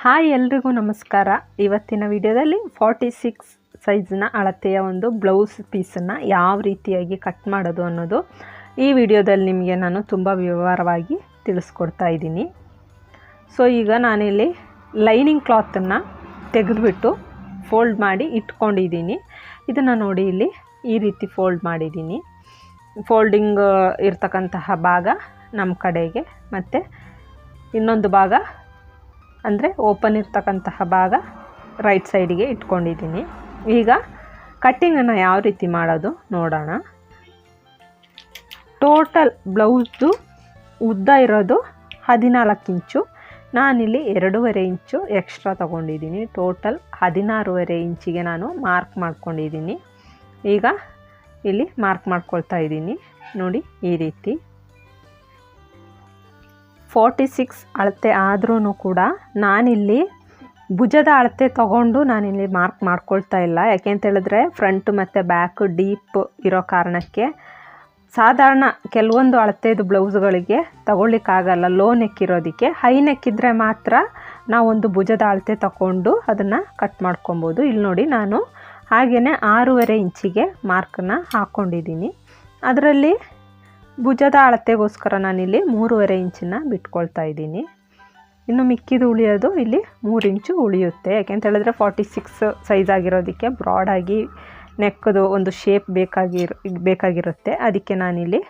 Hi ಎಲ್ರಿಗೂ ನಮಸ್ಕಾರ. ಇವತ್ತಿನ ವಿಡಿಯೋದಲ್ಲಿ 46 ಸೈಜ್ನ ಅಳತೆಯ ಒಂದು ಬ್ಲೌಸ್ ಪೀಸನ್ನು ಯಾವ ರೀತಿಯಾಗಿ ಕಟ್ ಮಾಡೋದು ಅನ್ನೋದು ಈ ವಿಡಿಯೋದಲ್ಲಿ ನಿಮಗೆ ನಾನು ತುಂಬ ವಿವರವಾಗಿ ತಿಳಿಸ್ಕೊಡ್ತಾ ಇದ್ದೀನಿ. ಸೊ ಈಗ ನಾನಿಲ್ಲಿ ಲೈನಿಂಗ್ ಕ್ಲಾತನ್ನು ತೆಗೆದುಬಿಟ್ಟು ಫೋಲ್ಡ್ ಮಾಡಿ ಇಟ್ಕೊಂಡಿದ್ದೀನಿ. ಇದನ್ನು ನೋಡಿ ಇಲ್ಲಿ ಈ ರೀತಿ ಫೋಲ್ಡ್ ಮಾಡಿದ್ದೀನಿ. ಫೋಲ್ಡಿಂಗ್ ಇರ್ತಕ್ಕಂತಹ ಭಾಗ ನಮ್ಮ ಕಡೆಗೆ ಮತ್ತು ಇನ್ನೊಂದು ಭಾಗ ಅಂದರೆ ಓಪನ್ ಇರ್ತಕ್ಕಂತಹ ಭಾಗ ರೈಟ್ ಸೈಡಿಗೆ ಇಟ್ಕೊಂಡಿದ್ದೀನಿ. ಈಗ ಕಟ್ಟಿಂಗನ್ನು ಯಾವ ರೀತಿ ಮಾಡೋದು ನೋಡೋಣ. ಟೋಟಲ್ ಬ್ಲೌಸ್ದು ಉದ್ದ ಇರೋದು 14 ಇಂಚು. ನಾನಿಲ್ಲಿ 2.5 ಇಂಚು ಎಕ್ಸ್ಟ್ರಾ ತೊಗೊಂಡಿದ್ದೀನಿ. ಟೋಟಲ್ 16.5 ಇಂಚಿಗೆ ನಾನು ಮಾರ್ಕ್ ಮಾಡ್ಕೊಂಡಿದ್ದೀನಿ. ಈಗ ಇಲ್ಲಿ ಮಾರ್ಕ್ ಮಾಡ್ಕೊಳ್ತಾ ಇದ್ದೀನಿ ನೋಡಿ ಈ ರೀತಿ. 46 ಅಳತೆ ಆದ್ರೂ ಕೂಡ ನಾನಿಲ್ಲಿ ಭುಜದ ಅಳತೆ ತೊಗೊಂಡು ನಾನಿಲ್ಲಿ ಮಾರ್ಕ್ ಮಾಡ್ಕೊಳ್ತಾ ಇಲ್ಲ. ಯಾಕೆ ಅಂತ ಹೇಳಿದ್ರೆ ಫ್ರಂಟ್ ಮತ್ತು ಬ್ಯಾಕ್ ಡೀಪ್ ಇರೋ ಕಾರಣಕ್ಕೆ ಸಾಧಾರಣ ಕೆಲವೊಂದು ಅಳತೆದು ಬ್ಲೌಸ್ಗಳಿಗೆ ತಗೊಳ್ಳಿಕ್ಕಾಗಲ್ಲ. ಲೋ ನೆಕ್ ಇರೋದಕ್ಕೆ. ಹೈ ನೆಕ್ ಇದ್ದರೆ ಮಾತ್ರ ನಾವೊಂದು ಭುಜದ ಅಳತೆ ತಗೊಂಡು ಅದನ್ನು ಕಟ್ ಮಾಡ್ಕೊಬೋದು. ಇಲ್ಲಿ ನೋಡಿ ನಾನು ಹಾಗೆಯೇ 6.5 ಇಂಚಿಗೆ ಮಾರ್ಕನ್ನು ಹಾಕ್ಕೊಂಡಿದ್ದೀನಿ. ಅದರಲ್ಲಿ ಭುಜದ ಅಳತೆಗೋಸ್ಕರ ನಾನಿಲ್ಲಿ 3.5 ಇಂಚನ್ನು ಬಿಟ್ಕೊಳ್ತಾ ಇದ್ದೀನಿ. ಇನ್ನು ಮಿಕ್ಕಿದು ಉಳಿಯೋದು ಇಲ್ಲಿ 3 ಇಂಚು ಉಳಿಯುತ್ತೆ. ಯಾಕೆಂತ ಹೇಳಿದ್ರೆ 46 ಸೈಜ್ ಆಗಿರೋದಕ್ಕೆ ಬ್ರಾಡಾಗಿ ನೆಕ್ಕದು ಒಂದು ಶೇಪ್ ಬೇಕಾಗಿರುತ್ತೆ. ಅದಕ್ಕೆ ನಾನಿಲ್ಲಿ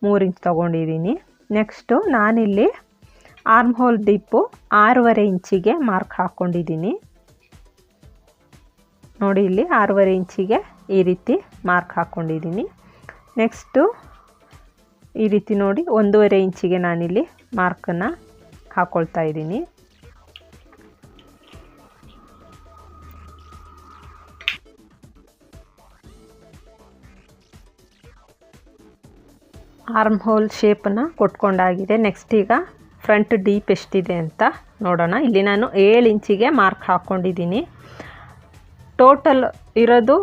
3 ಇಂಚ್ ತೊಗೊಂಡಿದ್ದೀನಿ. ನೆಕ್ಸ್ಟು ನಾನಿಲ್ಲಿ ಆರ್ಮ್ ಹೋಲ್ ಡೀಪು 6.5 ಇಂಚಿಗೆ ಮಾರ್ಕ್ ಹಾಕ್ಕೊಂಡಿದ್ದೀನಿ. ನೋಡಿ ಇಲ್ಲಿ 6.5 ಇಂಚಿಗೆ ಈ ರೀತಿ ಮಾರ್ಕ್ ಹಾಕ್ಕೊಂಡಿದ್ದೀನಿ. ನೆಕ್ಸ್ಟು ಈ ರೀತಿ ನೋಡಿ 1.5 ಇಂಚಿಗೆ ನಾನಿಲ್ಲಿ ಮಾರ್ಕನ್ನು ಹಾಕ್ಕೊಳ್ತಾ ಇದ್ದೀನಿ. ಆರ್ಮ್ ಹೋಲ್ ಶೇಪನ್ನು ಕೊಟ್ಕೊಂಡಾಗಿದೆ. ನೆಕ್ಸ್ಟ್ ಈಗ ಫ್ರಂಟ್ ಡೀಪ್ ಎಷ್ಟಿದೆ ಅಂತ ನೋಡೋಣ. ಇಲ್ಲಿ ನಾನು 7 ಇಂಚಿಗೆ ಮಾರ್ಕ್ ಹಾಕ್ಕೊಂಡಿದ್ದೀನಿ. ಟೋಟಲ್ ಇರೋದು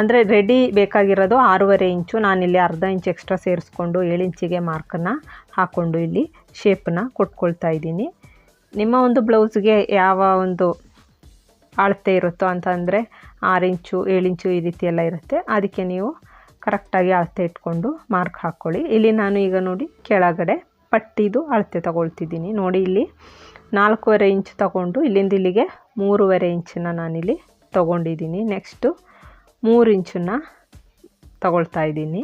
ಅಂದರೆ ರೆಡಿ ಬೇಕಾಗಿರೋದು 6.5 ಇಂಚು. ನಾನಿಲ್ಲಿ ಅರ್ಧ ಇಂಚ್ ಎಕ್ಸ್ಟ್ರಾ ಸೇರಿಸ್ಕೊಂಡು 7 ಇಂಚಿಗೆ ಮಾರ್ಕನ್ನು ಹಾಕ್ಕೊಂಡು ಇಲ್ಲಿ ಶೇಪನ್ನು ಕೊಟ್ಕೊಳ್ತಾ ಇದ್ದೀನಿ. ನಿಮ್ಮ ಒಂದು ಬ್ಲೌಸ್ಗೆ ಯಾವ ಒಂದು ಅಳತೆ ಇರುತ್ತೋ ಅಂತಂದರೆ 6 ಇಂಚು 7 ಇಂಚು ಈ ರೀತಿ ಎಲ್ಲ ಇರುತ್ತೆ. ಅದಕ್ಕೆ ನೀವು ಕರೆಕ್ಟಾಗಿ ಅಳತೆ ಇಟ್ಕೊಂಡು ಮಾರ್ಕ್ ಹಾಕ್ಕೊಳ್ಳಿ. ಇಲ್ಲಿ ನಾನು ಈಗ ನೋಡಿ ಕೆಳಗಡೆ ಪಟ್ಟಿದು ಅಳತೆ ತಗೊಳ್ತಿದ್ದೀನಿ. ನೋಡಿ ಇಲ್ಲಿ 4.5 ಇಂಚು ತಗೊಂಡು ಇಲ್ಲಿಂದ ಇಲ್ಲಿಗೆ 3.5 ಇಂಚನ್ನು ನಾನಿಲ್ಲಿ ತೊಗೊಂಡಿದ್ದೀನಿ. ನೆಕ್ಸ್ಟು 3 ಇಂಚನ್ನು ತಗೊಳ್ತಾ ಇದ್ದೀನಿ.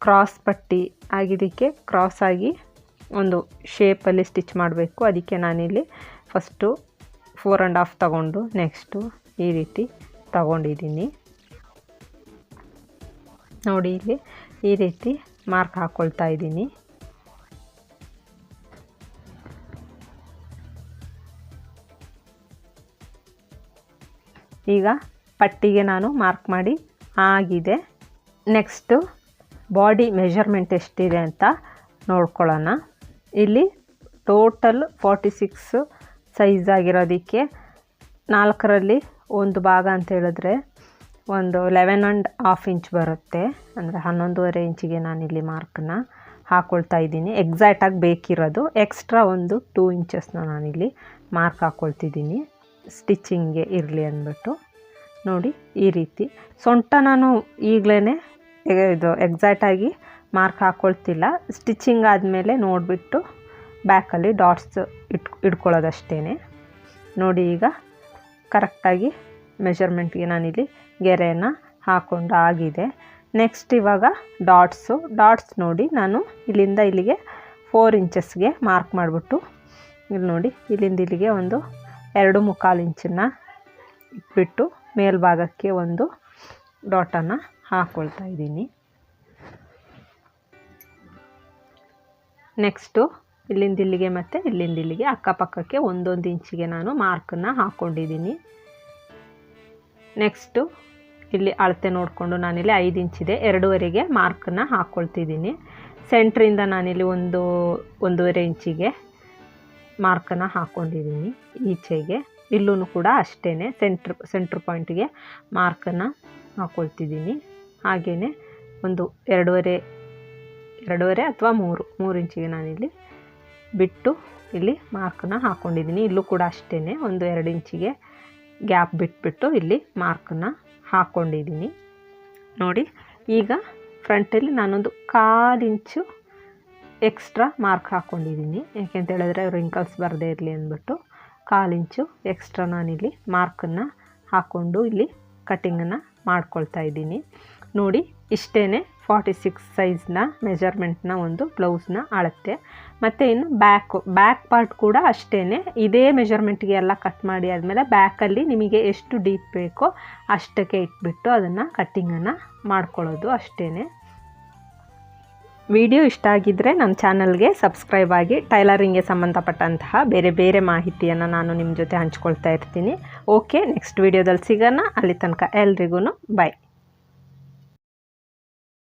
ಕ್ರಾಸ್ ಪಟ್ಟಿ ಆಗಿದ್ದಕ್ಕೆ ಕ್ರಾಸಾಗಿ ಒಂದು ಶೇಪಲ್ಲಿ ಸ್ಟಿಚ್ ಮಾಡಬೇಕು. ಅದಕ್ಕೆ ನಾನಿಲ್ಲಿ ಫಸ್ಟು 4.5 ತಗೊಂಡು ನೆಕ್ಸ್ಟು ಈ ರೀತಿ ತಗೊಂಡಿದ್ದೀನಿ. ನೋಡಿ ಇಲ್ಲಿ ಈ ರೀತಿ ಮಾರ್ಕ್ ಹಾಕ್ಕೊಳ್ತಾ ಇದ್ದೀನಿ. ಈಗ ಪಟ್ಟಿಗೆ ನಾನು ಮಾರ್ಕ್ ಮಾಡಿ ಆಗಿದೆ. ನೆಕ್ಸ್ಟು ಬಾಡಿ ಮೆಷರ್ಮೆಂಟ್ ಎಷ್ಟಿದೆ ಅಂತ ನೋಡ್ಕೊಳ್ಳೋಣ. ಇಲ್ಲಿ ಟೋಟಲ್ 46 ಸೈಜ್ ಆಗಿರೋದಕ್ಕೆ 4ರಲ್ಲಿ ಒಂದು ಭಾಗ ಅಂತ ಹೇಳಿದ್ರೆ ಒಂದು 11.5 ಇಂಚ್ ಬರುತ್ತೆ. ಅಂದರೆ 11.5 ಇಂಚಿಗೆ ನಾನಿಲ್ಲಿ ಮಾರ್ಕನ್ನು ಹಾಕ್ಕೊಳ್ತಾ ಇದ್ದೀನಿ. ಎಕ್ಸಾಕ್ಟಾಗಿ ಬೇಕಿರೋದು ಎಕ್ಸ್ಟ್ರಾ ಒಂದು 2 ಇಂಚಸ್ನ ನಾನಿಲ್ಲಿ ಮಾರ್ಕ್ ಹಾಕ್ಕೊಳ್ತಿದ್ದೀನಿ ಸ್ಟಿಚಿಂಗ್ಗೆ ಇರಲಿ ಅಂದ್ಬಿಟ್ಟು. ನೋಡಿ ಈ ರೀತಿ ಸೊಂಟ ನಾನು ಈಗಲೇ ಇದು ಎಕ್ಸಾಕ್ಟಾಗಿ ಮಾರ್ಕ್ ಹಾಕ್ಕೊಳ್ತಿಲ್ಲ. ಸ್ಟಿಚಿಂಗ್ ಆದಮೇಲೆ ನೋಡಿಬಿಟ್ಟು ಬ್ಯಾಕಲ್ಲಿ ಡಾಟ್ಸ್ ಇಟ್ಕೊಳ್ಳೋದಷ್ಟೇ. ನೋಡಿ ಈಗ ಕರೆಕ್ಟಾಗಿ ಮೆಷರ್ಮೆಂಟ್ಗೆ ನಾನಿಲ್ಲಿ ಗೆರೆಯನ್ನು ಹಾಕ್ಕೊಂಡು ಆಗಿದೆ. ನೆಕ್ಸ್ಟ್ ಇವಾಗ ಡಾಟ್ಸ್ ನೋಡಿ ನಾನು ಇಲ್ಲಿಂದ ಇಲ್ಲಿಗೆ 4 ಇಂಚಸ್ಗೆ ಮಾರ್ಕ್ ಮಾಡಿಬಿಟ್ಟು ಇಲ್ಲಿ ನೋಡಿ ಇಲ್ಲಿಂದ ಇಲ್ಲಿಗೆ ಒಂದು 2.25 ಇಂಚನ್ನು ಇಟ್ಬಿಟ್ಟು ಮೇಲ್ಭಾಗಕ್ಕೆ ಒಂದು ಡಾಟನ್ನು ಹಾಕ್ಕೊಳ್ತಾ ಇದ್ದೀನಿ. ನೆಕ್ಸ್ಟು ಇಲ್ಲಿಂದ ಇಲ್ಲಿಗೆ ಮತ್ತು ಇಲ್ಲಿಂದ ಇಲ್ಲಿಗೆ ಅಕ್ಕಪಕ್ಕಕ್ಕೆ 1 ಇಂಚಿಗೆ ನಾನು ಮಾರ್ಕನ್ನು ಹಾಕ್ಕೊಂಡಿದ್ದೀನಿ. ನೆಕ್ಸ್ಟು ಇಲ್ಲಿ ಅಳತೆ ನೋಡಿಕೊಂಡು ನಾನಿಲ್ಲಿ 5 ಇಂಚಿದೆ 2.5ಗೆ ಮಾರ್ಕನ್ನು ಹಾಕ್ಕೊಳ್ತಿದ್ದೀನಿ. ಸೆಂಟ್ರಿಂದ ನಾನಿಲ್ಲಿ 1.5 ಇಂಚಿಗೆ ಮಾರ್ಕನ್ನು ಹಾಕ್ಕೊಂಡಿದ್ದೀನಿ ಈಚೆಗೆ. ಇಲ್ಲೂ ಕೂಡ ಅಷ್ಟೇ ಸೆಂಟ್ರ್ ಪಾಯಿಂಟ್ಗೆ ಮಾರ್ಕನ್ನು ಹಾಕ್ಕೊಳ್ತಿದ್ದೀನಿ. ಹಾಗೆಯೇ ಒಂದು 2.5 ಅಥವಾ 3 ಇಂಚಿಗೆ ನಾನಿಲ್ಲಿ ಬಿಟ್ಟು ಇಲ್ಲಿ ಮಾರ್ಕನ್ನ ಹಾಕ್ಕೊಂಡಿದ್ದೀನಿ. ಇಲ್ಲೂ ಕೂಡ ಅಷ್ಟೇ ಒಂದು 2 ಇಂಚಿಗೆ ಗ್ಯಾಪ್ ಬಿಟ್ಬಿಟ್ಟು ಇಲ್ಲಿ ಮಾರ್ಕನ್ನ ಹಾಕ್ಕೊಂಡಿದ್ದೀನಿ ನೋಡಿ. ಈಗ ಫ್ರಂಟಲ್ಲಿ ನಾನೊಂದು 1/4 ಇಂಚು ಎಕ್ಸ್ಟ್ರಾ ಮಾರ್ಕ್ ಹಾಕ್ಕೊಂಡಿದ್ದೀನಿ. ಯಾಕೆಂತ ಹೇಳಿದ್ರೆ ರಿಂಕಲ್ಸ್ ಬರದೇ ಇರಲಿ ಅಂದ್ಬಿಟ್ಟು 1/4 ಇಂಚು ಎಕ್ಸ್ಟ್ರಾ ನಾನಿಲ್ಲಿ ಮಾರ್ಕನ್ನು ಹಾಕ್ಕೊಂಡು ಇಲ್ಲಿ ಕಟ್ಟಿಂಗನ್ನು ಮಾಡ್ಕೊಳ್ತಾ ಇದ್ದೀನಿ ನೋಡಿ. ಇಷ್ಟೇ 46 ಸೈಜ್ನ ಮೆಜರ್ಮೆಂಟ್ನ ಒಂದು ಬ್ಲೌಸ್ನ ಅಳತೆ. ಮತ್ತು ಇನ್ನು ಬ್ಯಾಕ್ ಪಾರ್ಟ್ ಕೂಡ ಅಷ್ಟೇ ಇದೇ ಮೆಜರ್ಮೆಂಟ್ಗೆ ಎಲ್ಲ ಕಟ್ ಮಾಡಿ ಆದಮೇಲೆ ಬ್ಯಾಕಲ್ಲಿ ನಿಮಗೆ ಎಷ್ಟು ಡೀಪ್ ಬೇಕೋ ಅಷ್ಟಕ್ಕೆ ಇಟ್ಬಿಟ್ಟು ಅದನ್ನು ಕಟ್ಟಿಂಗನ್ನು ಮಾಡ್ಕೊಳ್ಳೋದು ಅಷ್ಟೇ. ವಿಡಿಯೋ ಇಷ್ಟ ಆಗಿದ್ದರೆ ನನ್ನ ಚಾನಲ್ಗೆ ಸಬ್ಸ್ಕ್ರೈಬ್ ಆಗಿ. ಟೈಲರಿಂಗ್ಗೆ ಸಂಬಂಧಪಟ್ಟಂತಹ ಬೇರೆ ಬೇರೆ ಮಾಹಿತಿಯನ್ನು ನಾನು ನಿಮ್ಮ ಜೊತೆ ಹಂಚ್ಕೊಳ್ತಾ ಇರ್ತೀನಿ. ಓಕೆ, ನೆಕ್ಸ್ಟ್ ವಿಡಿಯೋದಲ್ಲಿ ಸಿಗೋಣ. ಅಲ್ಲಿ ತನಕ ಎಲ್ರಿಗೂ ಬಾಯ್.